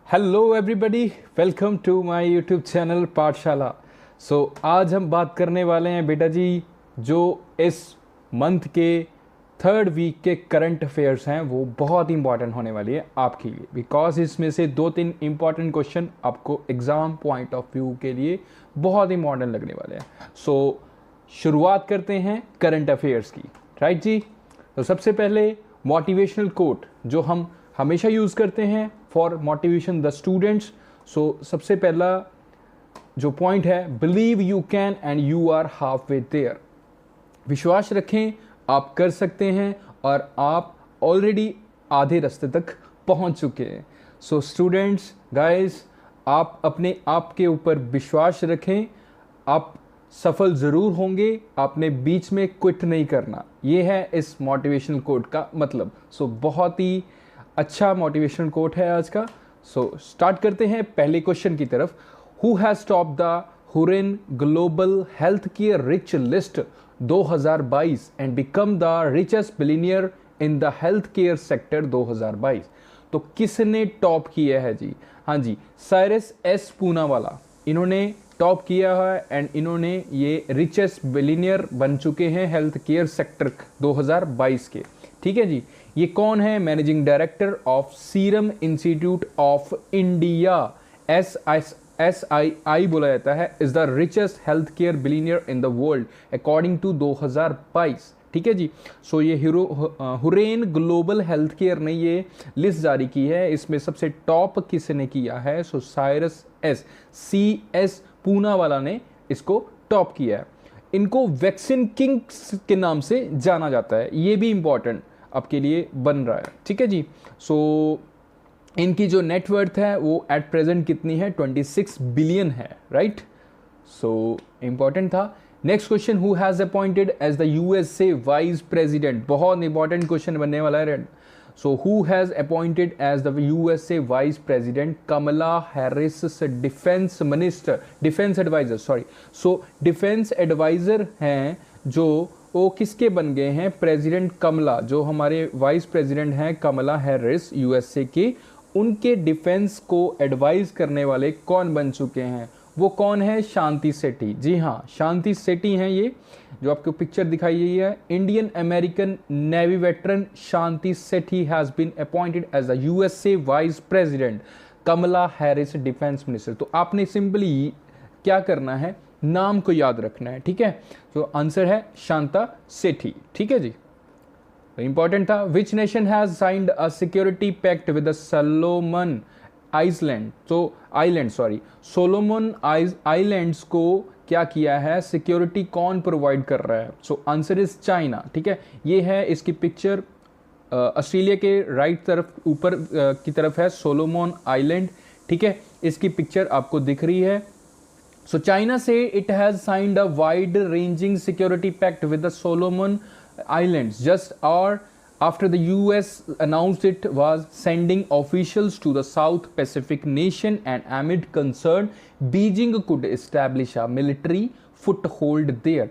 Hello everybody, welcome to my YouTube channel Pathshala. आज हम बात करने वाले हैं बेटा जी, जो इस मंथ के थर्ड वीक के करंट अफेयर्स हैं वो बहुत इंपॉर्टेंट होने वाली है आपके लिए, बिकॉज इसमें से 2-3 इंपॉर्टेंट क्वेश्चन आपको एग्ज़ाम पॉइंट ऑफ व्यू के लिए बहुत इंपॉर्टेंट लगने वाले हैं। शुरुआत करते हैं करंट अफेयर्स की, राइट जी। तो सबसे पहले मोटिवेशनल कोट जो हम हमेशा यूज़ करते हैं फॉर मोटिवेशन द स्टूडेंट्स। सबसे पहला जो पॉइंट है, believe you can and you are halfway there. विश्वास रखें, आप कर सकते हैं और आप ऑलरेडी आधे रास्ते तक पहुंच चुके हैं। स्टूडेंट्स, गाइस, आप अपने आप के ऊपर विश्वास रखें, आप सफल ज़रूर होंगे। आपने बीच में क्विट नहीं करना, ये है इस मोटिवेशनल कोट का मतलब। बहुत ही अच्छा मोटिवेशनल कोट है आज का। स्टार्ट करते हैं पहले क्वेश्चन की तरफ। Who has top the Hurun global health care rich list 2022 and become the richest billionaire in the health care sector 2022। तो किसने टॉप किया है जी? हाँ जी, साइरस एस पूनावाला, इन्होंने टॉप किया है एंड इन्होंने ये रिचेस्ट बिलियनियर बन चुके हैं हेल्थ केयर सेक्टर 2022 के। ठीक है जी। ये कौन है? Managing director of Serum Institute of India, SII बोला जाता है, is the richest health care billionaire in the world according to 2022। ठीक है जी। ये हुरेन ग्लोबल हेल्थ केयर ने ये लिस्ट जारी की है। इसमें सबसे टॉप किसने किया है? साइरस एस, CS पूनावाला ने इसको टॉप किया है। इनको वैक्सीन किंग्स के नाम से जाना जाता है, ये भी इंपॉर्टेंट आपके लिए बन रहा है। ठीक है जी। इनकी जो नेटवर्थ है वो एट प्रेजेंट कितनी है? 26 बिलियन है, राइट। इंपॉर्टेंट था। Next question, who has appointed as the USA vice president? बहुत इंपॉर्टेंट क्वेश्चन बनने वाला है। Who has appointed as the USA vice president? Kamala Harris, defence minister, defence adviser, defence adviser हैं जो वो किसके बन गए हैं? प्रेसिडेंट कमला, जो हमारे वाइस प्रेसिडेंट हैं कमला हैरिस USA के, उनके डिफेंस को एडवाइज करने वाले कौन बन चुके हैं? वो कौन है? शांति सेठी। जी हाँ, शांति सेठी हैं ये, जो आपको पिक्चर दिखाई गई है। Indian American navy veteran Shanti Sethi has been appointed as the USA vice president, Kamala Harris defence minister. तो आपने सिंपली क्या करना है? नाम को याद रखना है। ठीक है। तो आंसर है शांता सेठी। ठीक है जी। इंपॉर्टेंट था। Which nation has signed a security pact with the Solomon Island? Solomon Islands को क्या किया है? सिक्योरिटी कौन प्रोवाइड कर रहा है? Answer is China. ठीक है। ये है इसकी पिक्चर, ऑस्ट्रेलिया के राइट तरफ ऊपर की तरफ है सोलोमन आइलैंड। ठीक है। इसकी पिक्चर आपको दिख रही है। China say it has signed a wide-ranging security pact with the Solomon Islands just hour after the US announced it was sending officials to the South Pacific nation, and amid concern Beijing could establish a military foothold there.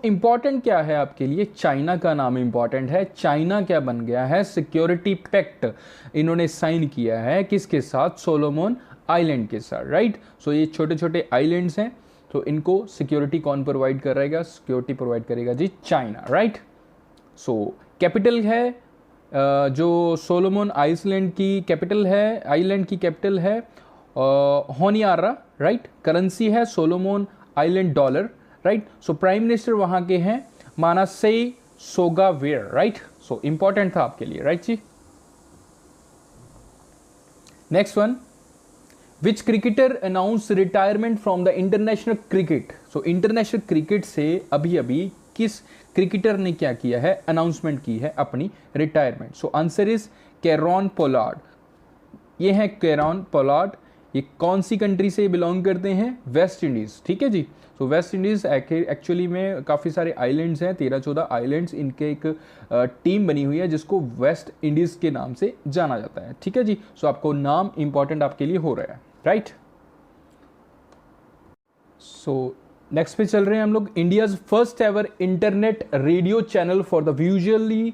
important क्या है आपके लिए? China का नाम important है। China क्या बन गया है? सिक्योरिटी पैक्ट इन्होंने साइन किया है किसके साथ? सोलोमन आइलैंड के साथ, राइट। ये छोटे छोटे आइलैंड्स हैं, तो इनको सिक्योरिटी कौन प्रोवाइड करेगा? सिक्योरिटी प्रोवाइड करेगा जी चाइना, राइट। कैपिटल है जो सोलोमन आइलैंड की कैपिटल है, आइलैंड की कैपिटल है होनियारा, राइट। करेंसी है Solomon island dollar, right. Prime minister वहां के हैं मानासे सोगावेयर, राइट। इंपॉर्टेंट था आपके लिए, राइट जी। Next one, which cricketer announce retirement from the international cricket? International cricket से अभी अभी किस क्रिकेटर ने क्या किया है? अनाउंसमेंट की है अपनी रिटायरमेंट। Answer is Kieron Pollard. ये है कैरॉन पोलार्ड। ये कौन सी कंट्री से बिलोंग करते हैं? West Indies. ठीक है जी। वेस्ट इंडीज एक्चुअली में काफ़ी सारे आइलैंड्स हैं, 13-14 आइलैंड्स। इनके एक टीम बनी हुई है जिसको वेस्ट इंडीज़ के नाम से जाना जाता है। ठीक है जी। आपको नाम इंपॉर्टेंट आपके लिए हो रहा है, राइट। नेक्स्ट पे चल रहे हैं हम लोग। India's first ever internet radio channel for the visually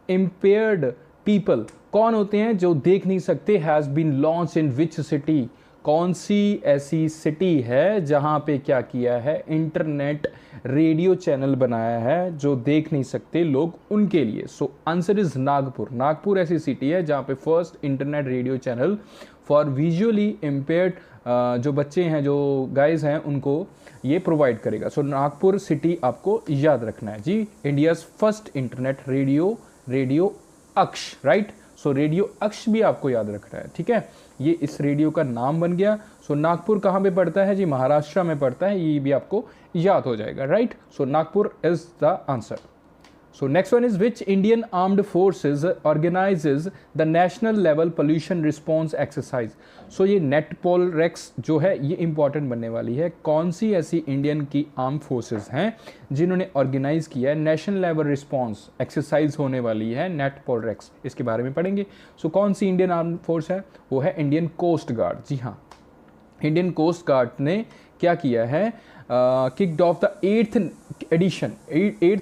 impaired people कौन होते हैं जो देख नहीं सकते? Has been launch in which city? कौन सी ऐसी सिटी है जहां पे क्या किया है? इंटरनेट रेडियो चैनल बनाया है जो देख नहीं सकते लोग उनके लिए। सो आंसर इज नागपुर। नागपुर ऐसी सिटी है जहां पे first internet radio channel for visually impaired जो बच्चे हैं, जो गाइज हैं, उनको ये प्रोवाइड करेगा। सो नागपुर सिटी आपको याद रखना है जी। इंडियाज फर्स्ट इंटरनेट रेडियो अक्ष, राइट। सो रेडियो अक्ष भी आपको याद रखना है, ठीक है। ये इस रेडियो का नाम बन गया। सो नागपुर कहाँ पे पड़ता है जी? महाराष्ट्र में पड़ता है। ये भी आपको याद हो जाएगा, right. So Nagpur is the answer. So next one is which Indian armed forces organizes the national level pollution response exercise? So ये नेटपोल रेक्स जो है ये इंपॉर्टेंट बनने वाली है। कौन सी ऐसी इंडियन की आर्म फोर्सेस हैं जिन्होंने ऑर्गेनाइज किया है नेशनल लेवल रिस्पॉन्स एक्सरसाइज होने वाली है नेटपोल रेक्स? इसके बारे में पढ़ेंगे। सो कौन सी इंडियन आर्म फोर्स है? वो है इंडियन कोस्ट गार्ड। जी हाँ, इंडियन कोस्ट गार्ड ने क्या किया है? Kicked off the eighth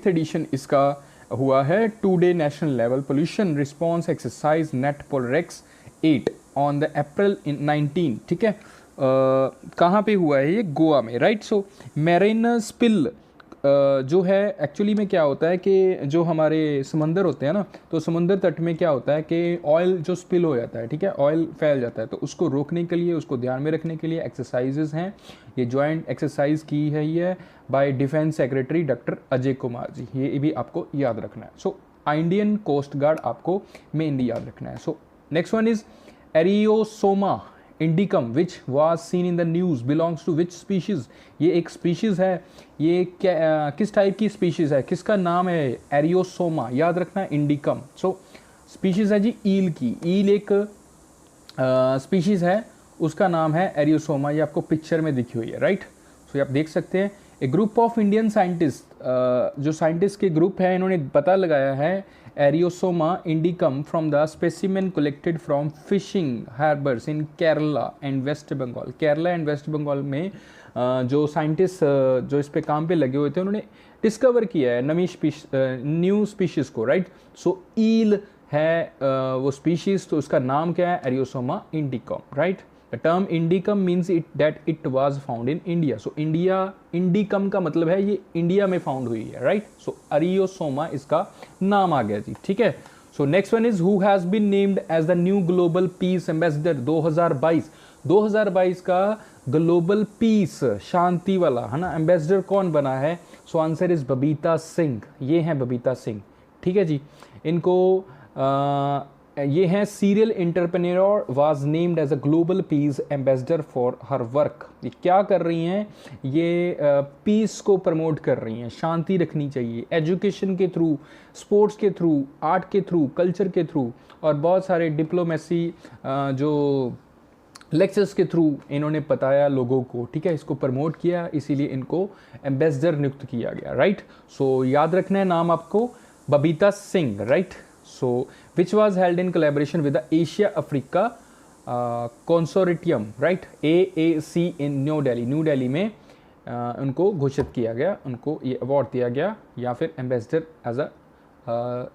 edition इसका हुआ है 2-day national level pollution response exercise NATPOLREX 8 on the April 19, ठीक है। कहाँ पे हुआ है ये? गोवा में, राइट। सो मैरिन स्पिल जो है एक्चुअली में क्या होता है कि जो हमारे समंदर होते हैं ना, तो समुंदर तट में क्या होता है कि ऑयल जो स्पिल हो जाता है, ठीक है, ऑयल फैल जाता है, तो उसको रोकने के लिए, उसको ध्यान में रखने के लिए एक्सरसाइजेज हैं। ये जॉइंट एक्सरसाइज की है ये by defence secretary doctor Ajay Kumar ji. ये भी आपको याद रखना है। सो इंडियन कोस्ट गार्ड आपको मेनली याद रखना है। So next one is Ariosoma indicum which was seen in the news belongs to which species? ये एक स्पीशीज़ है। ये क्या किस टाइप की स्पीशीज़ है? किसका नाम है? एरियोसोमा। याद रखना है इंडिकम। सो स्पीशीज़ है जी ईल की। ईल एक स्पीशीज़ है, उसका नाम है एरियोसोमा। ये आपको पिक्चर में दिखी हुई है, राइट। सो ये आप देख सकते हैं। A group of Indian scientist, जो साइंटिस्ट के ग्रुप है, इन्होंने पता लगाया है Ariosoma indicum from the specimen collected from fishing harbours in Kerala and West Bengal. Kerala and West Bengal में जो साइंटिस्ट जो इस पे काम पे लगे हुए थे, उन्होंने डिस्कवर किया है न्यू स्पीशीज़ को, राइट। सो ईल है वो स्पीशीज़, तो उसका नाम क्या है? Ariosoma indicum, right. The term indicum means that it was found in India. So India, indicum का मतलब है ये इंडिया में फाउंड हुई है, राइट। सो एरियोसोमा इसका नाम आ गया जी, ठीक है। So next one is who has been named as the new global peace ambassador 2022? 2022 का ग्लोबल पीस, शांति वाला, है ना, एम्बेसडर कौन बना है? सो आंसर इज बबीता सिंह। ये हैं बबीता सिंह, ठीक है जी। इनको ये हैं serial entrepreneur was named as a global peace ambassador for her work. ये क्या कर रही हैं? ये पीस को प्रमोट कर रही हैं, शांति रखनी चाहिए एजुकेशन के थ्रू, स्पोर्ट्स के थ्रू, आर्ट के थ्रू, कल्चर के थ्रू, और बहुत सारे डिप्लोमेसी जो लेक्चर्स के थ्रू इन्होंने बताया लोगों को, ठीक है, इसको प्रमोट किया, इसीलिए इनको एम्बेसडर नियुक्त किया गया, राइट। सो याद रखना है नाम आपको, Babita Singh, right. So which was held in collaboration with the Asia Africa consortium, right, AAC in new Delhi में उनको घोषित किया गया, उनको ये अवार्ड दिया गया, या फिर एम्बेसडर एज अ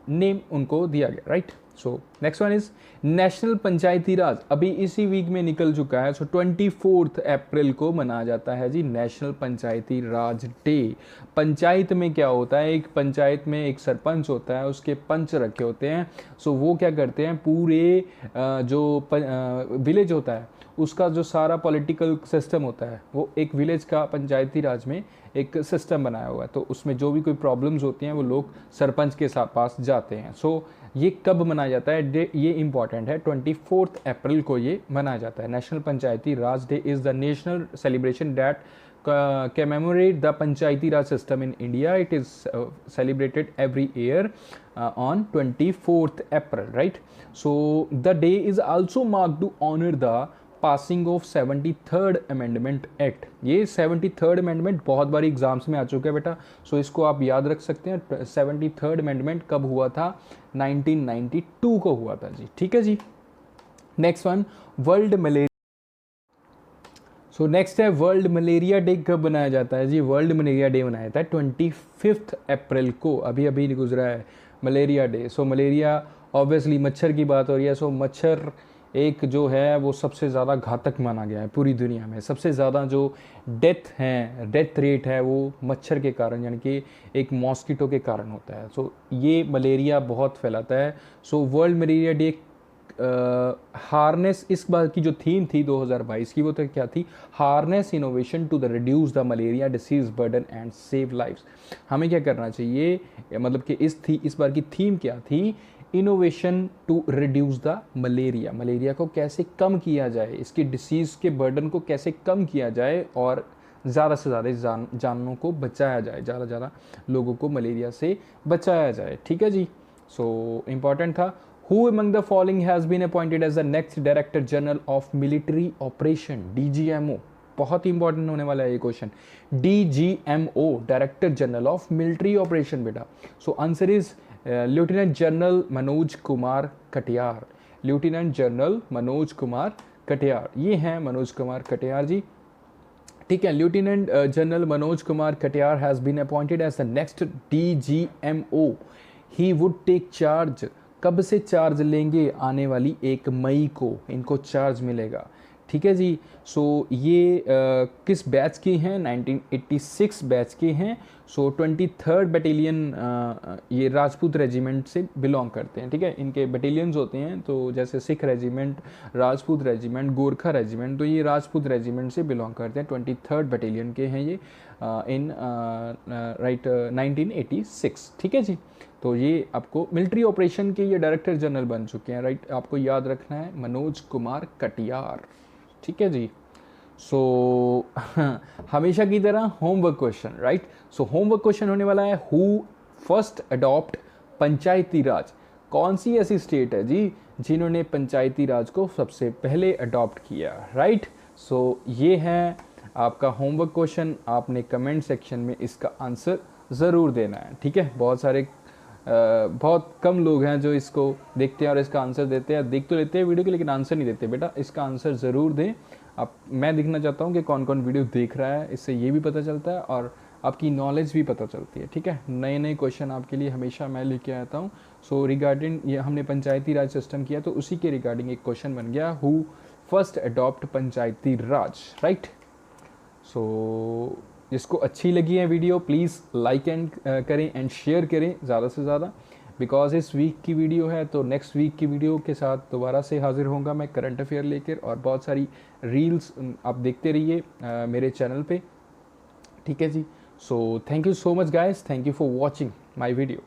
नेम उनको दिया गया, right. So next one is national Panchayati Raj, अभी इसी वीक में निकल चुका है। सो 24 अप्रैल को मनाया जाता है जी नेशनल पंचायती राज डे। पंचायत में क्या होता है? एक पंचायत में एक सरपंच होता है, उसके पंच रखे होते हैं। सो वो क्या करते हैं, पूरे जो विलेज होता है उसका जो सारा पॉलिटिकल सिस्टम होता है, वो एक विलेज का पंचायती राज में एक सिस्टम बनाया हुआ है, तो उसमें जो भी कोई प्रॉब्लम्स होती हैं वो लोग सरपंच के साथ पास जाते हैं। सो ये कब मनाया जाता है डे? ये इंपॉर्टेंट है, 24 अप्रैल को ये मनाया जाता है। National Panchayati Raj day is the national celebration that commemorate the Panchayati Raj system in India. It is celebrated every year on 24th April, right? So the day is also marked to honor the passing of 73rd Amendment Act. ये 73rd Amendment बहुत बार exams में आ चुका है बेटा, सो इसको आप याद रख सकते हैं। 73rd Amendment कब हुआ था? 1992 को हुआ था जी, ठीक है जी। Next one, world malaria. So next है वर्ल्ड मलेरिया डे कब मनाया जाता है जी? वर्ल्ड मलेरिया डे मनाया जाता है 25 अप्रैल को, अभी अभी गुजरा है मलेरिया डे। सो मलेरिया ऑब्वियसली मच्छर की बात हो रही है, सो मच्छर एक जो है वो सबसे ज़्यादा घातक माना गया है पूरी दुनिया में। सबसे ज़्यादा जो डेथ रेट है वो मच्छर के कारण, यानी कि एक मॉस्किटो के कारण होता है। सो ये मलेरिया बहुत फैलाता है। So world malaria day harness, इस बार की जो थीम थी 2022 की, वो तो क्या थी? Harness innovation to the reduce the malaria disease burden and save lives. हमें क्या करना चाहिए, मतलब कि इस बार की थीम क्या थी? Innovation to reduce the malaria. Malaria को कैसे कम किया जाए, इसकी डिसीज़ के बर्डन को कैसे कम किया जाए और ज़्यादा से ज़्यादा जानों को बचाया जाए, ज़्यादा से ज़्यादा लोगों को मलेरिया से बचाया जाए। ठीक है जी। सो इम्पॉर्टेंट था। Who among the following has been appointed as the next Director General of Military Operation, DGMO? बहुत ही इंपॉर्टेंट होने वाला है ये question. DGMO, director general of military operation बेटा। सो answer is lieutenant general Manoj Kumar Katiyar. Lieutenant general Manoj Kumar Katiyar, ये हैं मनोज कुमार कटियार जी। ठीक है, lieutenant general Manoj Kumar Katiyar has been appointed as the next DGMO। He would take charge, कब से चार्ज लेंगे? आने वाली 1 मई को इनको चार्ज मिलेगा। ठीक है जी। सो ये किस बैच के हैं? 1986 बैच के हैं। सो 23rd बटालियन, ये राजपूत रेजिमेंट से बिलोंग करते हैं। ठीक है, इनके बटालियंस होते हैं, तो जैसे Sikh regiment, Rajput regiment, Gorkha regiment, तो ये राजपूत रेजिमेंट से बिलोंग करते हैं। 23rd बटालियन के हैं ये इन 1986। ठीक है जी। तो ये आपको मिलिट्री ऑपरेशन के ये डायरेक्टर जनरल बन चुके हैं, राइट। आपको याद रखना है मनोज कुमार कटियार। ठीक है जी। सो हमेशा की तरह होमवर्क क्वेश्चन, राइट। सो होमवर्क क्वेश्चन होने वाला है, हु फर्स्ट अडॉप्ट पंचायती राज? कौन सी ऐसी स्टेट है जी जिन्होंने पंचायती राज को सबसे पहले अडॉप्ट किया, राइट। सो ये है आपका होमवर्क क्वेश्चन। आपने कमेंट सेक्शन में इसका आंसर ज़रूर देना है। ठीक है, बहुत कम लोग हैं जो इसको देखते हैं और इसका आंसर देते हैं। देख तो लेते हैं वीडियो के, लेकिन आंसर नहीं देते। बेटा इसका आंसर ज़रूर दें। अब मैं देखना चाहता हूँ कि कौन कौन वीडियो देख रहा है, इससे ये भी पता चलता है और आपकी नॉलेज भी पता चलती है। ठीक है, नए नए क्वेश्चन आपके लिए हमेशा मैं लेके आता हूँ। सो रिगार्डिंग ये हमने पंचायती राज सिस्टम किया, तो उसी के रिगार्डिंग एक क्वेश्चन बन गया, who first adopt Panchayati Raj, right. So जिसको अच्छी लगी है वीडियो, प्लीज़ लाइक एंड करें एंड शेयर करें ज़्यादा से ज़्यादा, बिकॉज इस वीक की वीडियो है। तो नेक्स्ट वीक की वीडियो के साथ दोबारा से हाजिर होऊंगा मैं करंट अफेयर लेकर, और बहुत सारी रील्स आप देखते रहिए मेरे चैनल पे। ठीक है जी। So thank you so much guys, thank you for watching my video.